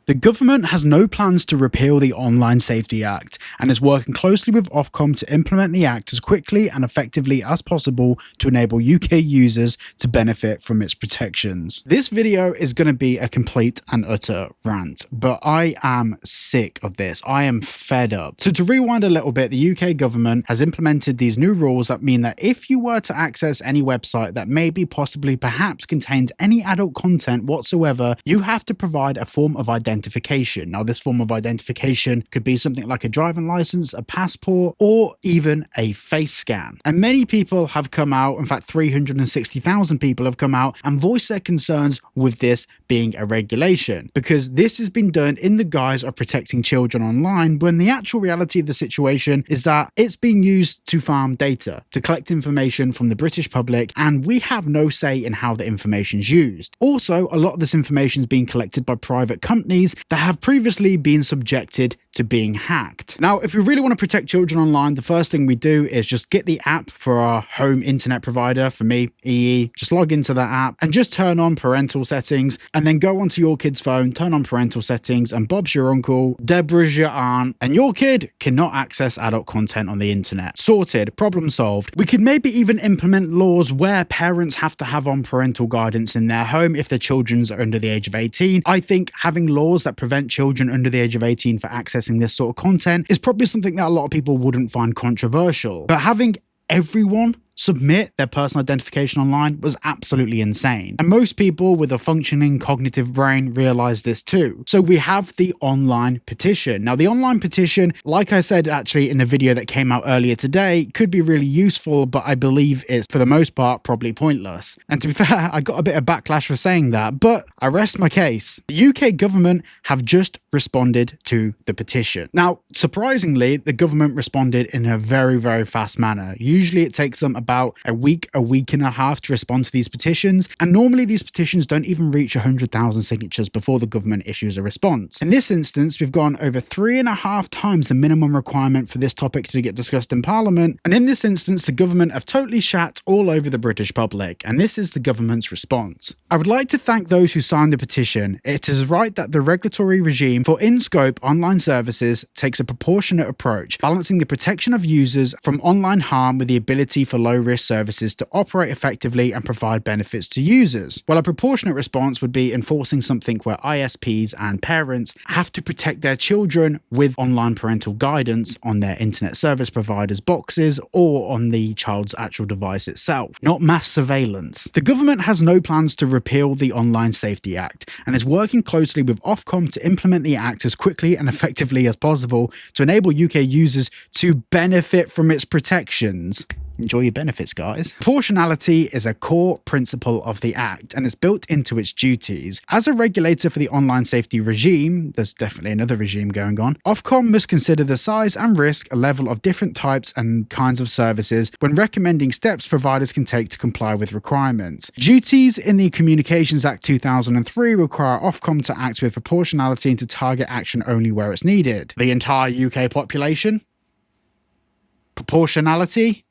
The government has no plans to repeal the Online Safety Act and is working closely with Ofcom to implement the Act as quickly and effectively as possible to enable UK users to benefit from its protections. This video is going to be a complete and utter rant, but I am sick of this. I am fed up. So to rewind a little bit, the UK government has implemented these new rules that mean that if you were to access any website that maybe possibly perhaps contains any adult content whatsoever, you have to provide a form of identification. Now, this form of identification could be something like a driving license, a passport, or even a face scan. And many people have come out, in fact 360,000 people have come out and voiced their concerns with this being a regulation, because this has been done in the guise of protecting children online, when the actual reality of the situation is that it's being used to farm data, to collect information from the British public, and we have no say in how the information is used. Also, a lot of this information is being collected by private companies that have previously been subjected to being hacked. Now, if we really want to protect children online, the first thing we do is just get the app for our home internet provider. For me, EE, just log into that app and just turn on parental settings, and then go onto your kid's phone, turn on parental settings, and Bob's your uncle, Deborah's your aunt, and your kid cannot access adult content on the internet. Sorted, problem solved. We could maybe even implement laws where parents have to have on parental guidance in their home if their children are under the age of 18. I think having laws that prevent children under the age of 18 for accessing this sort of content is probably something that a lot of people wouldn't find controversial. But having everyone submit their personal identification online was absolutely insane. And most people with a functioning cognitive brain realize this too. So we have the online petition. Now, the online petition, like I said actually in the video that came out earlier today, could be really useful, but I believe it's for the most part probably pointless. And to be fair, I got a bit of backlash for saying that, but I rest my case. The UK government have just responded to the petition. Now, surprisingly, the government responded in a very, very fast manner. Usually it takes them about a week and a half to respond to these petitions, and normally these petitions don't even reach 100,000 signatures before the government issues a response. In this instance, we've gone over 3.5 times the minimum requirement for this topic to get discussed in Parliament, and in this instance the government have totally shat all over the British public, and this is the government's response. I would like to thank those who signed the petition. It is right that the regulatory regime for in-scope online services takes a proportionate approach, balancing the protection of users from online harm with the ability for low-risk services to operate effectively and provide benefits to users. While a proportionate response would be enforcing something where ISPs and parents have to protect their children with online parental guidance on their internet service providers' boxes or on the child's actual device itself, not mass surveillance. The government has no plans to repeal the Online Safety Act and is working closely with Ofcom to implement the Act as quickly and effectively as possible to enable UK users to benefit from its protections. Enjoy your benefits, guys. Proportionality is a core principle of the Act and is built into its duties. As a regulator for the online safety regime, there's definitely another regime going on, Ofcom must consider the size and risk level of different types and kinds of services when recommending steps providers can take to comply with requirements. Duties in the Communications Act 2003 require Ofcom to act with proportionality and to target action only where it's needed. The entire UK population? Proportionality?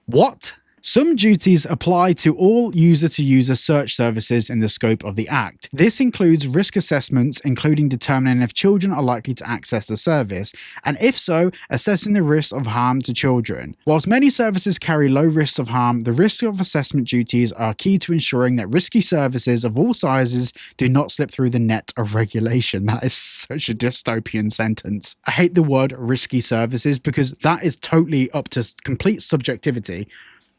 What? Some duties apply to all user-to-user search services in the scope of the Act. This includes risk assessments, including determining if children are likely to access the service, and if so, assessing the risk of harm to children. Whilst many services carry low risks of harm, the risk of assessment duties are key to ensuring that risky services of all sizes do not slip through the net of regulation. That is such a dystopian sentence. I hate the word risky services because that is totally up to complete subjectivity.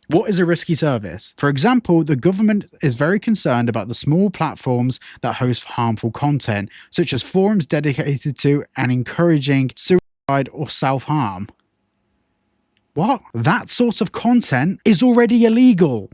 What is a risky service? For example, the government is very concerned about the small platforms that host harmful content, such as forums dedicated to and encouraging suicide or self-harm. What? That sort of content is already illegal.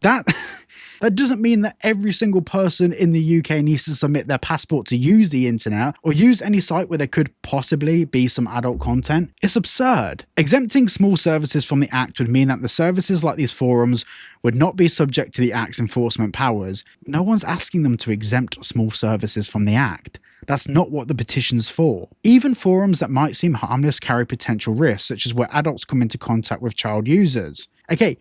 That doesn't mean that every single person in the UK needs to submit their passport to use the internet or use any site where there could possibly be some adult content. It's absurd. Exempting small services from the Act would mean that the services like these forums would not be subject to the Act's enforcement powers. No one's asking them to exempt small services from the Act. That's not what the petition's for. Even forums that might seem harmless carry potential risks, such as where adults come into contact with child users. Okay,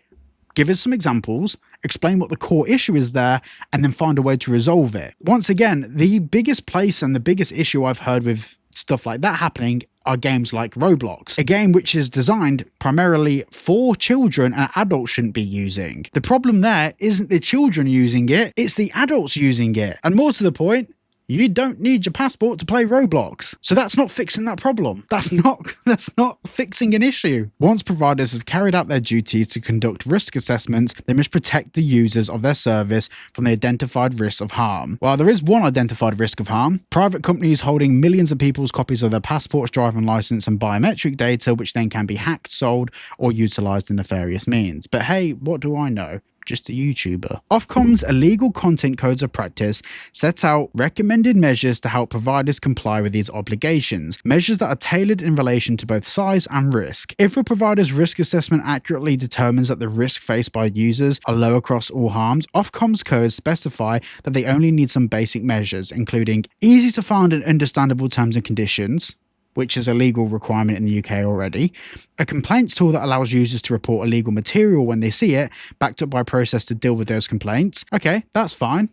give us some examples, explain what the core issue is there, and then find a way to resolve it. Once again, the biggest place and the biggest issue I've heard with stuff like that happening are games like Roblox, a game which is designed primarily for children and adults shouldn't be using. The problem there isn't the children using it, it's the adults using it. And more to the point, you don't need your passport to play Roblox. So that's not fixing that problem. That's not fixing an issue. Once providers have carried out their duties to conduct risk assessments, they must protect the users of their service from the identified risks of harm. While there is one identified risk of harm, private companies holding millions of people's copies of their passports, driving license and biometric data, which then can be hacked, sold, or utilized in nefarious means. But hey, what do I know? Just a YouTuber. Ofcom's illegal content codes of practice sets out recommended measures to help providers comply with these obligations, measures that are tailored in relation to both size and risk. If a provider's risk assessment accurately determines that the risk faced by users are low across all harms, Ofcom's codes specify that they only need some basic measures, including easy to find and understandable terms and conditions, which is a legal requirement in the UK already, a complaints tool that allows users to report illegal material when they see it, backed up by a process to deal with those complaints. Okay, that's fine.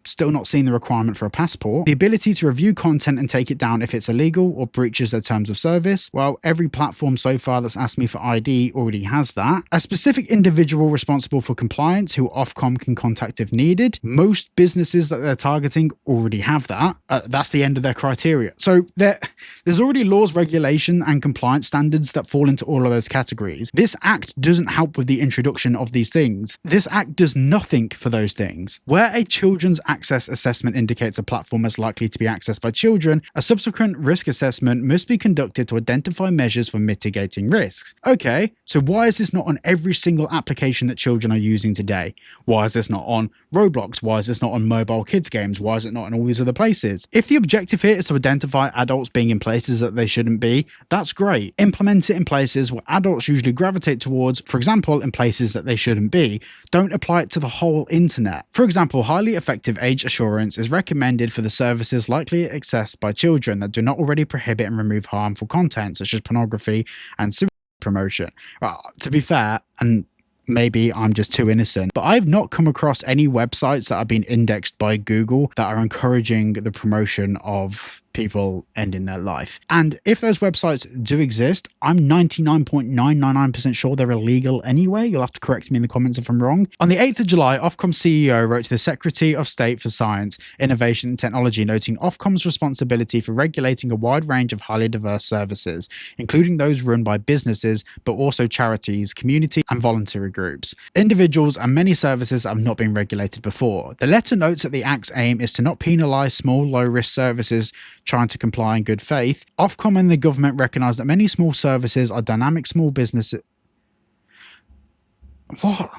Still not seeing the requirement for a passport. The ability to review content and take it down if it's illegal or breaches their terms of service. Well, every platform so far that's asked me for ID already has that. A specific individual responsible for compliance who Ofcom can contact if needed. Most businesses that they're targeting already have that. That's the end of their criteria. So there's already laws, regulation, and compliance standards that fall into all of those categories. This act doesn't help with the introduction of these things. This act does nothing for those things. Where a children's access assessment indicates a platform is likely to be accessed by children, a subsequent risk assessment must be conducted to identify measures for mitigating risks. Okay, so why is this not on every single application that children are using today? Why is this not on Roblox? Why is this not on mobile kids games? Why is it not in all these other places? If the objective here is to identify adults being in places that they shouldn't be, that's great. Implement it in places where adults usually gravitate towards, for example, in places that they shouldn't be. Don't apply it to the whole internet. For example, highly effective age assurance is recommended for the services likely accessed by children that do not already prohibit and remove harmful content such as pornography and suicide promotion. Well, to be fair, and maybe I'm just too innocent, but I've not come across any websites that have been indexed by Google that are encouraging the promotion of people ending their life. And if those websites do exist, I'm 99.999% sure they're illegal anyway. You'll have to correct me in the comments if I'm wrong. On the 8th of July, Ofcom CEO wrote to the Secretary of State for Science, Innovation and Technology, noting Ofcom's responsibility for regulating a wide range of highly diverse services, including those run by businesses, but also charities, community and voluntary groups, individuals and many services that have not been regulated before. The letter notes that the Act's aim is to not penalise small, low-risk services trying to comply in good faith. Ofcom and the government recognise that many small services are dynamic small businesses. What?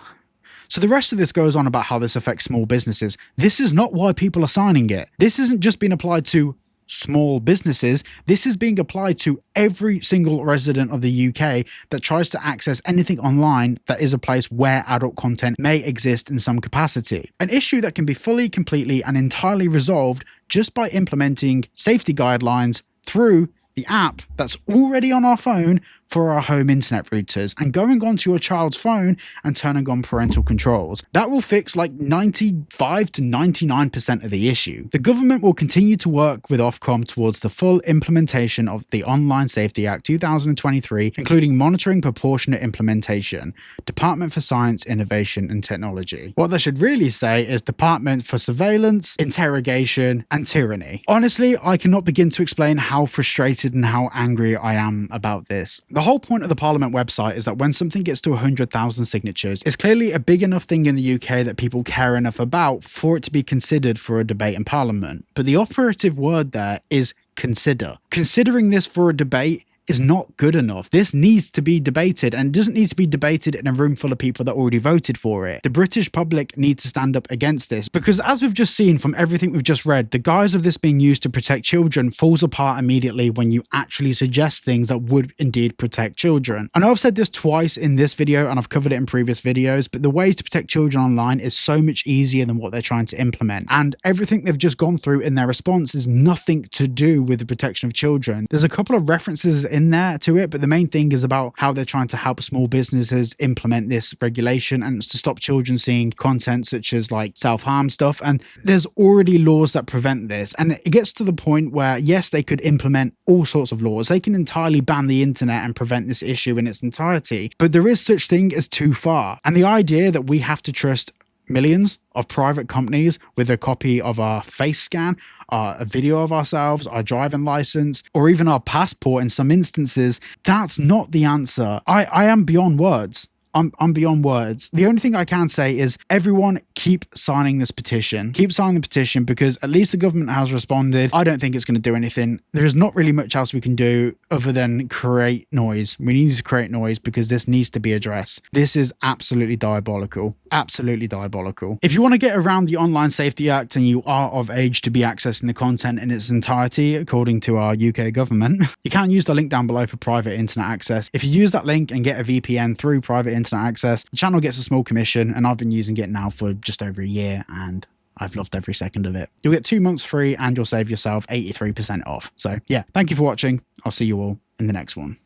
So the rest of this goes on about how this affects small businesses. This is not why people are signing it. This isn't just being applied to small businesses. This is being applied to every single resident of the UK that tries to access anything online that is a place where adult content may exist in some capacity. An issue that can be fully, completely and entirely resolved just by implementing safety guidelines through the app that's already on our phone for our home internet routers and going onto your child's phone and turning on parental controls. That will fix like 95 to 99% of the issue. The government will continue to work with Ofcom towards the full implementation of the Online Safety Act 2023, including monitoring proportionate implementation. Department for Science, Innovation and Technology. What they should really say is Department for Surveillance, Interrogation and Tyranny. Honestly, I cannot begin to explain how frustrated and how angry I am about this. The whole point of the Parliament website is that when something gets to 100,000 signatures, it's clearly a big enough thing in the UK that people care enough about for it to be considered for a debate in Parliament. But the operative word there is consider. Considering this for a debate is not good enough. This needs to be debated, and it doesn't need to be debated in a room full of people that already voted for it. The British public need to stand up against this, because as we've just seen from everything we've just read, the guise of this being used to protect children falls apart immediately when you actually suggest things that would indeed protect children. I know I've said this twice in this video and I've covered it in previous videos, but the ways to protect children online is so much easier than what they're trying to implement. And everything they've just gone through in their response is nothing to do with the protection of children. There's a couple of references in there to it, but the main thing is about how they're trying to help small businesses implement this regulation, and it's to stop children seeing content such as like self-harm stuff. And there's already laws that prevent this, and it gets to the point where yes, they could implement all sorts of laws. They can entirely ban the internet and prevent this issue in its entirety, but there is such thing as too far. And the idea that we have to trust millions of private companies with a copy of our face scan, a video of ourselves, our driving license, or even our passport in some instances, that's not the answer. I am beyond words. I'm beyond words. The only thing I can say is everyone keep signing this petition. Keep signing the petition, because at least the government has responded. I don't think it's going to do anything. There's not really much else we can do other than create noise. We need to create noise because this needs to be addressed. This is absolutely diabolical. Absolutely diabolical. If you want to get around the Online Safety Act and you are of age to be accessing the content in its entirety, according to our UK government, you can use the link down below for private internet access. If you use that link and get a VPN through private internet access, the channel gets a small commission, and I've been using it now for just over a year and I've loved every second of it. You'll get 2 months free and you'll save yourself 83% off. So yeah, thank you for watching. I'll see you all in the next one.